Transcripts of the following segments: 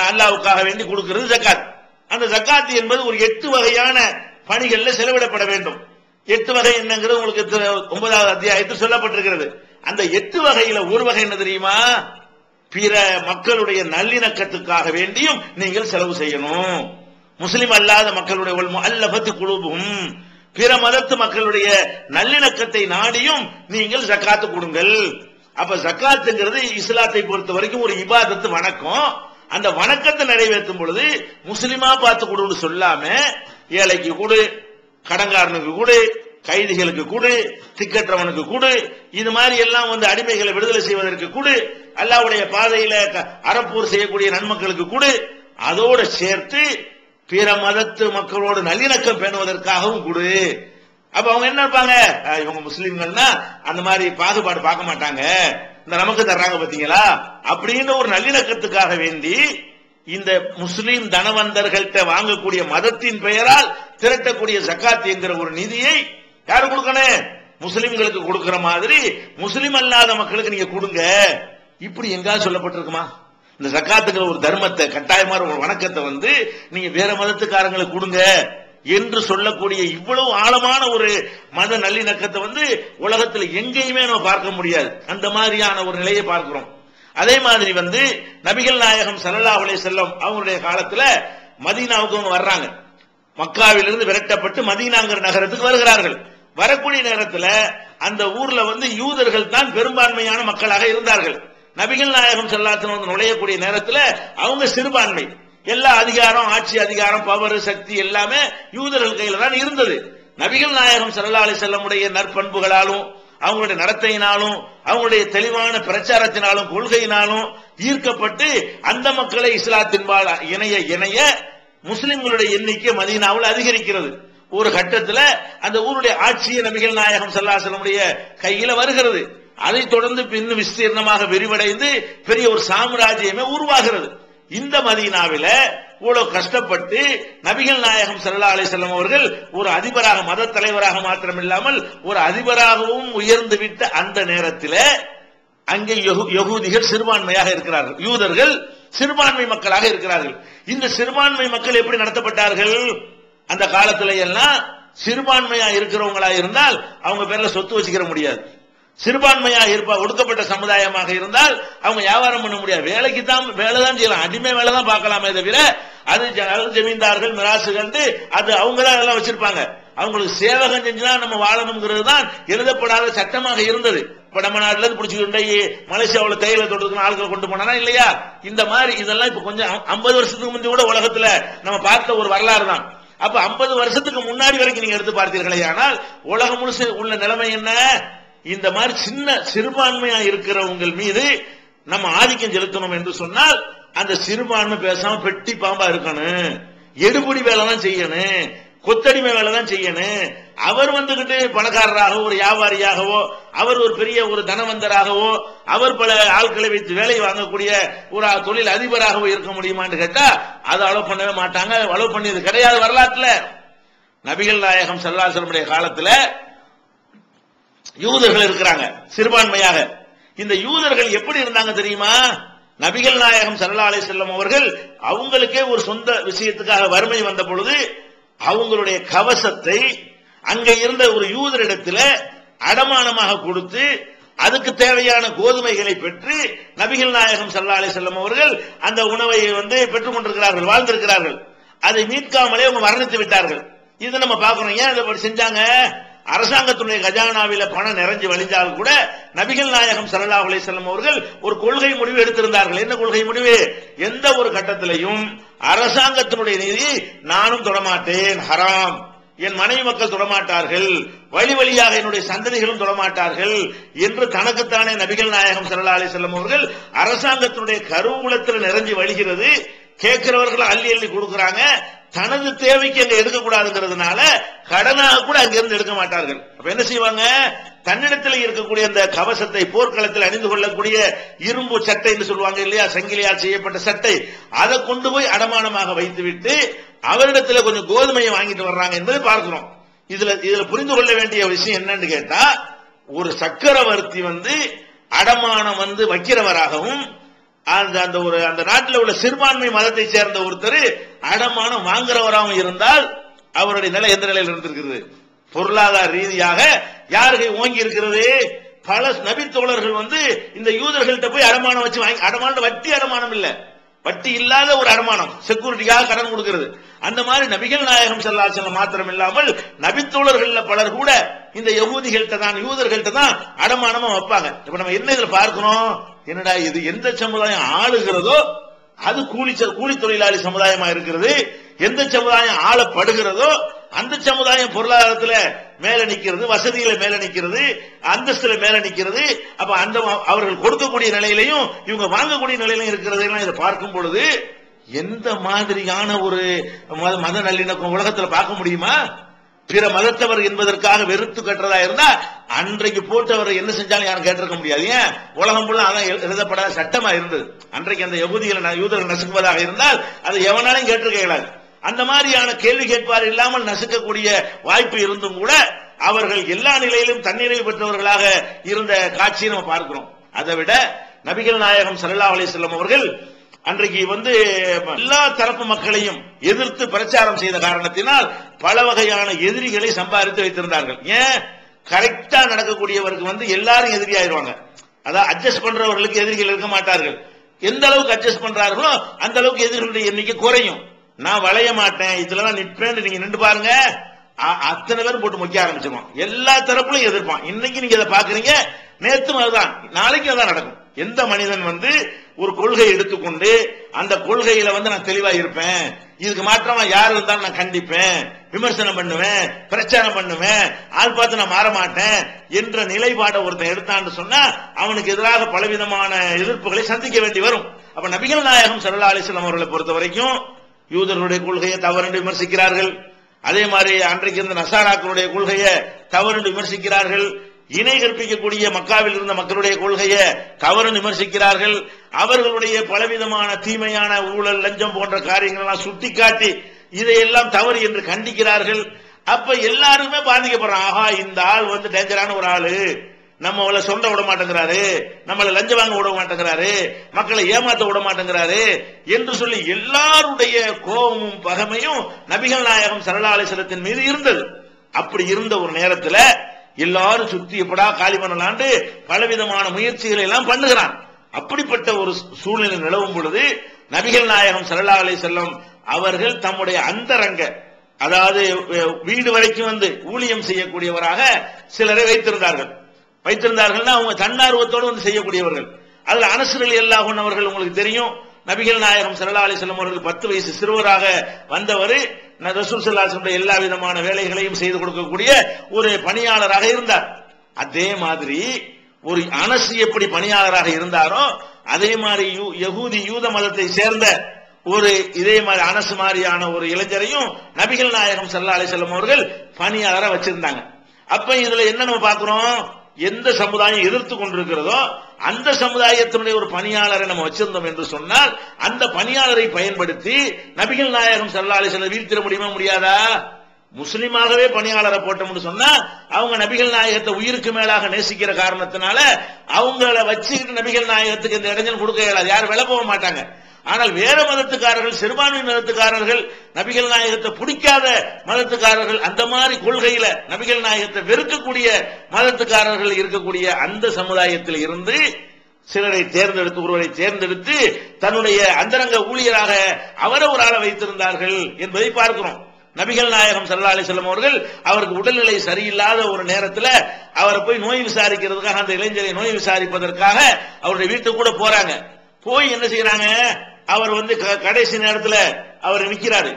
அல்லாஹ்வுக்காக வேண்டி கொடுக்கிறது ஜக்காத். அந்த ஜக்காத் என்பது ஒரு 8 வகையான பணிகள்ல செலவிடப்பட வேண்டும். 8 வகை என்னங்கிறது உங்களுக்கு 9வது அத்தியாயத்தில் சொல்லப்பட்டிருக்கிறது. அந்த 8 வகையில ஒரு வகை என்ன தெரியுமா? பிற மக்களுடைய நல்லிணக்கத்துக்காக வேண்டியும் நீங்கள் செலவு செய்யணும். முஸ்லிம் அல்லாத மக்களுடைய முஅல்லஃபத்து குலூபுஹும், பிற மதத்து மக்களுடைய நல்லிணக்கத்தை நாடியும் நீங்கள் ஜக்காத்து கொடுங்கள். அப்ப ஜக்காத்துங்கிறது இஸ்லாத்தை பொறுத்த வரைக்கும் ஒரு இபாதத்து, வணக்கம். அந்த வணக்கத்தை நிறைவேற்றும் பொழுது முஸ்லிமா பார்த்து கொடுன்னு சொல்லாம ஏழைக்கு கொடு, கடங்காரனுக்கு கொடு, கைதிகளுக்கு கொடு, திக்கற்றவனுக்கு கொடு, இது மாதிரி எல்லாம் அடிமைகளை விடுதலை செய்வதற்கு கொடு, அல்லாஹ்வுடைய பாதையில அறப்போர் செய்யக்கூடிய நன்மக்களுக்கு கொடு, அதோட சேர்த்து பிற மதத்து மக்களோடு நல்லிணக்கம் பேணுவதற்காகவும் கொடு. அப்ப அவங்க என்ன இருப்பாங்க, இவங்க முஸ்லிம்கள்னா அந்த மாதிரி பாகுபாடு பார்க்க மாட்டாங்க, இந்த நமக்கு தர்றாங்க பாத்தீங்களா அப்படின்னு ஒரு நல்லிணக்கத்துக்காக வேண்டி இந்த முஸ்லிம் தனவந்தர்கள்ட்ட வாங்கக்கூடிய மதத்தின் பெயரால் திரட்டக்கூடிய ஜக்காத் என்கிற ஒரு நிதியை யாரு கொடுக்கணும்? முஸ்லிம்களுக்கு கொடுக்கிற மாதிரி முஸ்லிம் அல்லாத மக்களுக்கு நீங்க கொடுங்க. இப்படி எங்காவது சொல்லப்பட்டிருக்குமா? இந்த ஜக்காத்துங்கிற ஒரு தர்மத்தை, கட்டாயமான ஒரு வணக்கத்தை நீங்க வேற மதத்துக்காரங்களுக்கு கொடுங்க என்று சொல்லக்கூடிய இவ்வளவு ஆழமான ஒரு மத நல்லிணக்கத்தை உலகத்தில் எங்கேயுமே நம்ம பார்க்க முடியாது. அந்த மாதிரியான ஒரு நிலையை பார்க்கிறோம். அதே மாதிரி நபிகள் நாயகம் ஸல்லல்லாஹு அலைஹி வஸல்லம் அவங்களுடைய காலத்துல மதீனாவுக்கு அவங்க வர்றாங்க. மக்காவிலிருந்து விரட்டப்பட்டு மதீனாங்கிற நகரத்துக்கு வருகிறார்கள். வரக்கூடிய நேரத்தில் அந்த ஊர்ல யூதர்கள் தான் பெரும்பான்மையான மக்களாக இருந்தார்கள். நபிகள் நாயகம் ஸல்லல்லாஹு அலைஹி வஸல்லம் நுழையக்கூடிய நேரத்தில் அவங்க சிறுபான்மை, எல்லா அதிகாரம், ஆட்சி அதிகாரம், பவர், சக்தி எல்லாமே யூதர்கள் கையில தான் இருந்தது. நபிகள் நாயகம் ஸல்லல்லாஹு அலைஹி வஸல்லம் உடைய நற்பண்புகளாலும் அவங்களுடைய நடத்தையினாலும் அவங்களுடைய தெளிவான பிரச்சாரத்தினாலும் கொள்கையினாலும் ஈர்க்கப்பட்டு அந்த மக்களை இஸ்லாத்தின்பால் இணைய இணைய முஸ்லிம்களுடைய எண்ணிக்கை மதீனாவில் அதிகரிக்கிறது. ஒரு கட்டத்தில் அந்த ஊருடைய ஆட்சியை நபிகள் நாயகம் ஸல்லல்லாஹு அலைஹி வஸல்லம் கையில வருகிறது. அதைத் தொடர்ந்து இன்னும் விஸ்தீர்ணமாக விரிவடைந்து பெரிய ஒரு சாம்ராஜ்யமே உருவாகிறது. இந்த மதீனாவில இவ்வளவு கஷ்டப்பட்டு நபிகள் நாயகம் ஸல்லல்லாஹு அலைஹி வஸல்லம் அவர்கள் ஒரு அதிபராக, மத தலைவராக மாத்திரமில்லாமல் ஒரு அதிபராகவும் உயர்ந்து விட்ட அந்த நேரத்தில் அங்கே யகூதிகள் சிறுபான்மையாக இருக்கிறார்கள், யூதர்கள் சிறுபான்மை மக்களாக இருக்கிறார்கள். இந்த சிறுபான்மை மக்கள் எப்படி நடத்தப்பட்டார்கள்? அந்த காலத்துல எல்லாம் சிறுபான்மையா இருக்கிறவங்களா இருந்தால் அவங்க பேர்ல சொத்து வச்சுக்கிற முடியாது. சிறுபான்மையா இருப்பா ஒடுக்கப்பட்ட சமுதாயமாக இருந்தால் அவங்க வியாபாரம் பண்ண முடியாது, வேலைக்கு தான் வேலை தான் செய்யலாம், அடிமை வேலை தான் பார்க்கலாமே தவிர அது ஜமீன்தார்கள் மிராசுகள் அது அவங்க தான் எல்லாம் வச்சிருப்பாங்க. அவங்களுக்கு சேவகம் செஞ்சுதான் நம்ம வாழணுங்கிறது தான் எழுதப்படாத சட்டமாக இருந்தது. இப்ப நம்ம நாட்டுல இருந்து பிடிச்சிட்டு மலேசியாவில் தையில தொடுறதுக்கு ஆட்களை கொண்டு போனா இல்லையா, இந்த மாதிரி இதெல்லாம் இப்ப கொஞ்சம் 50 வருஷத்துக்கு முந்தைய கூட உலகத்துல நம்ம பார்த்த ஒரு வரலாறு தான். அப்ப 50 வருஷத்துக்கு முன்னாடி வரைக்கும் நீங்க எடுத்து பார்த்தீர்களே, ஆனால் உலகம் முழுசு உள்ள நிலைமை என்ன? இந்த மாதிரி சின்ன சிறுபான்மையா இருக்கிறவங்க மீது நம்ம ஆதிக்கம் செலுத்தணும் என்று சொன்னால் அந்த சிறுபான்மை பேசாம பெட்டி பாம்பா இருக்கணும், எடுபடி வேலை தான் செய்யணும், கொத்தடிமை வேலை தான் செய்யணும். அவர் பணக்காரராகவோ ஒரு வியாபாரியாகவோ அவர் ஒரு பெரிய ஒரு தனவந்தராகவோ அவர் பல ஆட்களை வைத்து வேலை வாங்கக்கூடிய ஒரு தொழில் அதிபராகவோ இருக்க முடியுமான்னு கேட்டா அதை அலோவ் பண்ணவே மாட்டாங்க. அலோவ் பண்ணியது கிடையாது வரலாற்றுல. நபிகள் நாயகம் ஸல்லல்லாஹு அலைஹி வஸல்லம் காலத்துல யூதர்கள் இருக்கிறாங்க சிறுபான்மையாக. இந்த யூதர்கள் எப்படி இருந்தாங்க தெரியுமா? நபிகள் நாயகம் ஸல்லல்லாஹு அலைஹி வஸல்லம் அவர்கள் அவங்களுக்கே ஒரு சொந்த விஷயத்துக்காக வறுமை வந்த பொழுது அவங்களுடைய கவசத்தை அங்க இருந்த ஒரு யூதரிடத்துல அடமானமாக கொடுத்து அதுக்கு தேவையான கோதுமைகளை பெற்று நபிகள் நாயகம் ஸல்லல்லாஹு அலைஹி வஸல்லம் அவர்கள் அந்த உணவை பெற்றுக் கொண்டிருக்கிறார்கள், வாழ்ந்திருக்கிறார்கள். அதை மீட்காமலே அவங்க மரணித்து விட்டார்கள். இதை நம்ம பார்க்கணும். ஏன் இதை செஞ்சாங்க? அரசாங்கத்துடைய கஜானாவில பணம் நிறைஞ்சு வழிஞ்சால் கூட நபிகள் நாயகம் ஸல்லல்லாஹு அலைஹி வஸல்லம் அவர்கள் ஒரு கொள்கை முடிவு எடுத்திருந்தார்கள். என்ன கொள்கை முடிவு? எந்த ஒரு கட்டத்திலையும் அரசாங்கத்தினுடைய நிதி நானும் தொடமாட்டேன், ஹராம், என் மனைவி மக்கள் தொடமாட்டார்கள், வழி வழியாக என்னுடைய சந்ததிகளும் தொடமாட்டார்கள் என்று தனக்குத்தானே நபிகள் நாயகம் ஸல்லல்லாஹு அலைஹி வஸல்லம் அவர்கள் அரசாங்கத்தினுடைய கருவூலத்தில் நிறைஞ்சு வழிகிறது. கேட்கிறவர்கள் அள்ளி அள்ளி கொடுக்கிறாங்க. தனது தேவைக்கு அங்க எடுக்கக்கூடாதுங்கிறதுனால கடனாக கூட அங்கிருந்து எடுக்க மாட்டார்கள். அப்ப என்ன செய்வாங்க? தன்னிடத்தில் இருக்கக்கூடிய அந்த கவசத்தை, போர்க்களத்தில் அணிந்து கொள்ளக்கூடிய இரும்பு சட்டை என்று சொல்லுவாங்க இல்லையா, சங்கிலியால் செய்யப்பட்ட சட்டை, அதை கொண்டு போய் அடமானமாக வைத்துவிட்டு அவரிடத்துல கொஞ்சம் கோதுமையை வாங்கிட்டு வர்றாங்க என்பதை பார்க்கிறோம். இதுல புரிந்து கொள்ள வேண்டிய விஷயம் என்னன்னு கேட்டா, ஒரு சக்கரவர்த்தி அடமானம் வைக்கிறவராகவும் அந்த நாட்டில் உள்ள சிறுபான்மை மதத்தை சேர்ந்த ஒருத்தர் அடமானம் வாங்குறவராகவும் இருந்தால் அவருடைய நிலை எந்த நிலையில் இருந்திருக்கிறது? பொருளாதார ரீதியாக யாருக்கு ஓங்கி இருக்கிறது? பல நபி தோழர்கள் இந்த யூதர்கள்ட்ட போய் அடமானம் வச்சு வாங்கி, அடமானம் வட்டி அடமானம் இல்ல, வட்டி இல்லாத ஒரு அடமானம், செக்யூரிட்டியாக கடன் கொடுக்கிறது. அந்த மாதிரி நபிகள் நாயகம் ஸல்லல்லாஹு அலைஹி வஸல்லம் மாத்திரம் இல்லாமல் நபித்தோழர்கள் பலர் கூட இந்த யூதர்கள்ட்ட தான் அடமானமா வைப்பாங்க. இப்ப நம்ம என்ன இதுல பார்க்கிறோம்? என்னடா இது, எந்த சமுதாயம் ஆளுகிறதோ அது கூலி தொழிலாளி சமுதாயமா இருக்கிறது. எந்த சமுதாயம் ஆளப்படுகிறதோ அந்த சமுதாயம் பொருளாதாரத்துல மேல நிக்கிறது, வசதியில மேல நிக்கிறது, அந்தஸ்துல மேல நிக்கிறது. அப்ப அந்த அவர்கள் கொடுக்கக்கூடிய நிலையிலையும் இவங்க வாங்கக்கூடிய நிலையிலும் இருக்கிறது. இதை பார்க்கும் பொழுது எந்த மாதிரியான ஒரு மத நல்லிணக்கம் உலகத்துல பார்க்க முடியுமா? பிற மதத்தவர் என்பதற்காக வெறுத்து கட்டுறதா இருந்தா அன்றைக்கு போட்டவர் என்ன செஞ்சாலும் யாரும் கேட்டிருக்க முடியாது. ஏன்? உலகம் ஃபுல்லா அதான் எழுதப்படாத சட்டமா இருந்தது. அன்றைக்கு அந்த யூதர்கள் நசுக்குவதாக இருந்தால் அதை எவனாலும் கேட்டிருக்க இயலாது. அந்த மாதிரியான கேள்வி கேட்பார் இல்லாமல் நசுக்கக்கூடிய வாய்ப்பு இருந்தும் கூட அவர்கள் எல்லா நிலையிலும் தன்னிறைவு பெற்றவர்களாக இருந்த காட்சியை நம்ம பார்க்கிறோம். அதை விட நபிகள் நாயகம் ஸல்லல்லாஹு அலைஹி வஸல்லம் அவர்கள் அன்றைக்கு எல்லா தரப்பு மக்களையும் எதிர்த்து பிரச்சாரம் செய்த காரணத்தினால் பல வகையான எதிரிகளை சம்பாதித்து வைத்திருந்தார்கள். ஏன்? கரெக்டா நடக்கக்கூடியவருக்கு எல்லாரும் எதிரியாயிருவாங்க. அதான் அட்ஜஸ்ட் பண்றவர்களுக்கு எதிரிகள் இருக்க மாட்டார்கள். எந்த அளவுக்கு அட்ஜஸ்ட் பண்றார்களோ அந்த அளவுக்கு எதிரிகளுடைய எண்ணிக்கை குறையும். நான் வளைய மாட்டேன், இதுலதான் நிற்பேன், நீங்க நின்று பாருங்க, அத்தனை பேரும் போட்டு முக்கிய ஆரம்பிச்சிருவான். எல்லா தரப்புலையும் எதிர்ப்பான். இன்னைக்கு நீங்க இதை பாக்குறீங்க, நேத்தும் அதுதான், நாளைக்கு அதான் நடக்கும். எந்த மனிதன் ஒரு கொள்கை எடுத்துக்கொண்டு அந்த கொள்கையில நான் தெளிவா இருப்பேன், இதுக்கு மாற்றமா யார் இருந்தாலும் நான் கண்டிப்பேன், விமர்சனம் பண்ணுவேன், பிரச்சாரம் பண்ணுவேன், ஆள் பார்த்து நான் மாற மாட்டேன் என்ற நிலைப்பாட்டை ஒருத்தன் எடுத்தான்னு சொன்னா அவனுக்கு எதிராக பலவிதமான எதிர்ப்புகளை சந்திக்க வேண்டி வரும். அப்ப நபிகள் நாயகம் ஸல்லல்லாஹு அலைஹி வஸல்லம் அவர்களை பொறுத்த வரைக்கும் யூதர்களுடைய கொள்கையை தவறு விமர்சிக்கிறார்கள். அதே மாதிரி அன்றைக்கு இருந்த நசாராக்களுடைய கொள்கையை தவறு விமர்சிக்கிறார்கள். இணை கற்பிக்கக்கூடிய மக்காவில் இருந்த மக்களுடைய கொள்கையை தவறு விமர்சிக்கிறார்கள். அவர்களுடைய பலவிதமான தீமையான ஊழல், லஞ்சம் போன்ற காரியங்கள் எல்லாம் சுட்டிக்காட்டி இதையெல்லாம் தவறு என்று கண்டிக்கிறார்கள். அப்ப எல்லாருமே பாதிக்கப்படுறாங்க. ஆஹா, இந்த ஆள் டேஞ்சரான ஒரு ஆளு, நம்மள சொல்ல விட மாட்டேங்கிறாரு, நம்மள லஞ்சம் வாங்க விட மாட்டேங்கிறாரு, மக்களை ஏமாத்த விட மாட்டேங்கிறாரு என்று சொல்லி எல்லாருடைய கோபமும் பகைமையும் நபிகள் நாயகம் ஸல்லல்லாஹு அலைஹி வஸல்லம் மீது இருந்தது. அப்படி இருந்த ஒரு நேரத்தில் எல்லாரும் சுத்தி எப்படா காலி பண்ணலான்னு பலவிதமான முயற்சிகளை எல்லாம் பண்ணுகிறான். அப்படிப்பட்ட ஒரு சூழ்நிலை நிலவும் பொழுது நபிகள் நாயகம் ஸல்லல்லாஹு அலைஹி வஸல்லம் அவர்கள் தம்முடைய அந்தரங்க, அதாவது வீடு வரைக்கும் ஊழியம் செய்யக்கூடியவராக சிலரை வைத்திருந்தார்கள். அவங்க தன்னார்வத்தோடு செய்யக்கூடியவர்கள். அதுல அனஸ் ரலியல்லாஹு அன்ஹு அவர்கள் உங்களுக்கு தெரியும், நபிகள் நாயகம் ஸல்லல்லாஹு அலைஹி வஸல்லம் அவர்கள் 10 வயசு சிறுவராக வந்தவர் ரசூல் ஸல்லல்லாஹு அலைஹி வஸல்லம் எல்லா விதமான வேலைகளையும் செய்து கொடுக்கக்கூடிய ஒரு பணியாளராக இருந்தார். அதே மாதிரி ஒரு அனஸ் எப்படி பணியாளராக இருந்தாரோ அதே மாதிரி யூத மதத்தை சேர்ந்த ஒரு இதே மாதிரி அனஸ் மாதிரியான ஒரு இளைஞரையும் நபிகள் நாயகம் ஸல்லல்லாஹு அலைஹி வஸல்லம் அவர்கள் பணியாளராக வச்சிருந்தாங்க. அப்ப இதுல என்ன நம்ம பார்க்கிறோம்? எந்த சமுதாயம் எதிர்த்து கொண்டிருக்கிறதோ அந்த சமுதாயத்தினுடைய ஒரு பணியாளரை நம்ம வச்சிருந்தோம் என்று சொன்னால் அந்த பணியாளரை பயன்படுத்தி நபிகள் நாயகம் ஸல்லல்லாஹு அலைஹி வஸல்லம் வீழ்த்திட முடியுமா? முடியாதா? முஸ்லிமாகவே பணியாளரை போட்டோம்னு சொன்னா அவங்க நபிகள் நாயகத்தை உயிருக்கு மேலாக நேசிக்கிற காரணத்தினால அவங்கள வச்சுக்கிட்டு நபிகள் நாயகத்துக்கு இந்த இடைஞ்சல் கொடுக்க இயலாது, யாரும் விலை போக மாட்டாங்க. ஆனால் வேற மதத்துக்காரர்கள், சிறுபான்மை மதத்துக்காரர்கள், நபிகள் நாயகத்தை பிடிக்காத மதத்துக்காரர்கள், அந்த மாதிரி கொள்கையில நபிகள் நாயகத்தை வெறுக்கக்கூடிய மதத்துக்காரர்கள் இருக்கக்கூடிய அந்த சமுதாயத்தில் இருந்து சிலரை ஒருவரை தேர்ந்தெடுத்து தன்னுடைய அந்தரங்க ஊழியராக அவரை ஒரு ஆளை வைத்திருந்தார்கள் என்பதை பார்க்கிறோம். நபிகள் நாயகம் ஸல்லல்லாஹு அலைஹி வஸல்லம் அவர்கள் அவருக்கு உடல்நிலை சரியில்லாத ஒரு நேரத்தில் அவரை போய் நோய் விசாரிக்கிறதுக்காக, அந்த இளைஞரை நோய் விசாரிப்பதற்காக அவருடைய வீட்டுக்கு கூட போறாங்க. போய் என்ன செய்யறாங்க? அவர் கடைசி நேரத்தில் அவர் நிக்கிறாரு,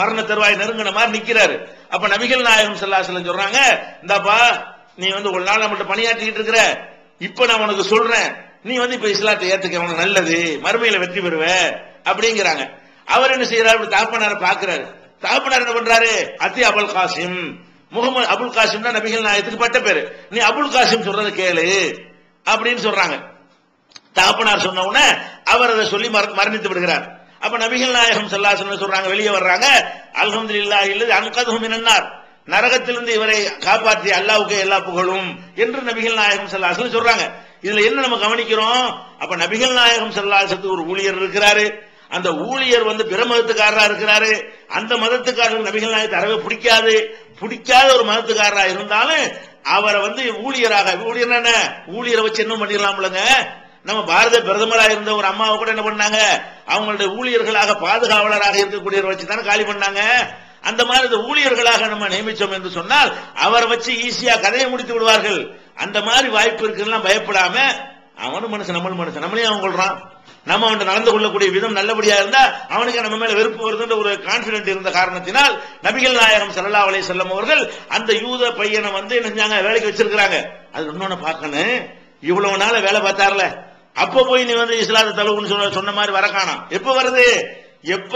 மரண தருவாய் நெருங்கின மாதிரி நிக்கிறாரு. அப்ப நபிகள் நாயகம் ஸல்லல்லாஹு அலைஹி வஸல்லம் சொல்றாங்க, இந்தாப்பா நீ ஒரு நாள் நம்மகிட்ட பணியாற்றிக்கிட்டு இருக்கிற, இப்ப நான் உனக்கு சொல்றேன், நீ இப்ப இஸ்லாத்தை ஏத்துக்க, உனக்கு நல்லது, மறுமையில வெற்றி பெறுவ அப்படிங்கிறாங்க. அவர் என்ன செய்யறாரு? தாப்பனார பாக்குறாரு. தாப்பனார் என்ன பண்றாரு? அத்தி அபுல் காசிம், முகமது அபுல் காசிம் தான் நபிகள் நாயகத்துக்கு பட்ட பேரு, நீ அபுல் காசிம் சொல்றதை கேளு அப்படின்னு சொல்றாங்க. தாப்பனார் சொன்ன உடனே அவர் அதை சொல்லி மரணித்து விடுகிறார். அப்ப நபிகள் நாயகம் ஸல்லல்லாஹு அலைஹி வஸல்லம் சொல்றாங்க, வெளியே வர்றாங்க, அல்ஹம்துலில்லாஹி அல்லதி அன்கதஹு மினன்னார், நரகத்திலிருந்து இவரை காப்பாற்றிய அல்லாஹ்வுக்கு எல்லா புகழும் என்று நபிகள் நாயகம் ஸல்லல்லாஹு அலைஹி வஸல்லம் சொல்றாங்க. இதுல என்ன நம்ம கவனிக்கிறோம்? அப்ப நபிகள் நாயகம் ஸல்லல்லாஹு அலைஹி வஸல்லம் ஒரு ஊழியர் இருக்கிறாரு. அந்த ஊழியர் பிற மதத்துக்காரரா இருக்கிறாரு. அந்த மதத்துக்காரர் நபிகள் நாயகத்தை அறவே பிடிக்காத ஒரு மதத்துக்காரரா இருந்தாலும் அவரை ஊழியராக, ஊழியர் என்ன, ஊழியரை வச்சு என்ன பண்ணிடலாம்லங்க. நம்ம பாரத பிரதமராக இருந்த ஒரு அம்மாவை கூட என்ன பண்ணாங்க, அவங்களுடைய ஊழியர்களாக பாதுகாவலராக இருக்கக்கூடியவரை வச்சு தானே காலி பண்ணாங்க. அந்த மாதிரி ஊழியர்களாக நம்ம நியமிச்சோம் என்று சொன்னால் அவரை வச்சு ஈஸியா கதையை முடித்து விடுவார்கள். அந்த மாதிரி வாய்ப்பு இருக்குன்னா பயப்படாம, அவனும் மனுஷன் நம்மளும் மனுஷன், நம்மளையும் அவன் கொள்றான், நம்ம அவன் நடந்து கொள்ளக்கூடிய விதம் நல்லபடியா இருந்தா அவனுக்கு நம்ம மேல வெறுப்பு வருதுன்ற ஒரு கான்பிடன்ட் இருந்த காரணத்தினால் நபிகள் நாயகம் ஸல்லல்லாஹு அலைஹி வஸல்லம் அவர்கள் அந்த யூத பையனை என்ன செஞ்சாங்க, வேலைக்கு வச்சிருக்கிறாங்க. அது இன்னொன்னு பார்க்கணும், இவ்வளவு நாள வேலை பார்த்தார்ல, அப்ப போய் நீ இஸ்லாத்தை தழுவுன்னு சொன்ன மாதிரி வர காணோம். எப்ப வருது? எப்ப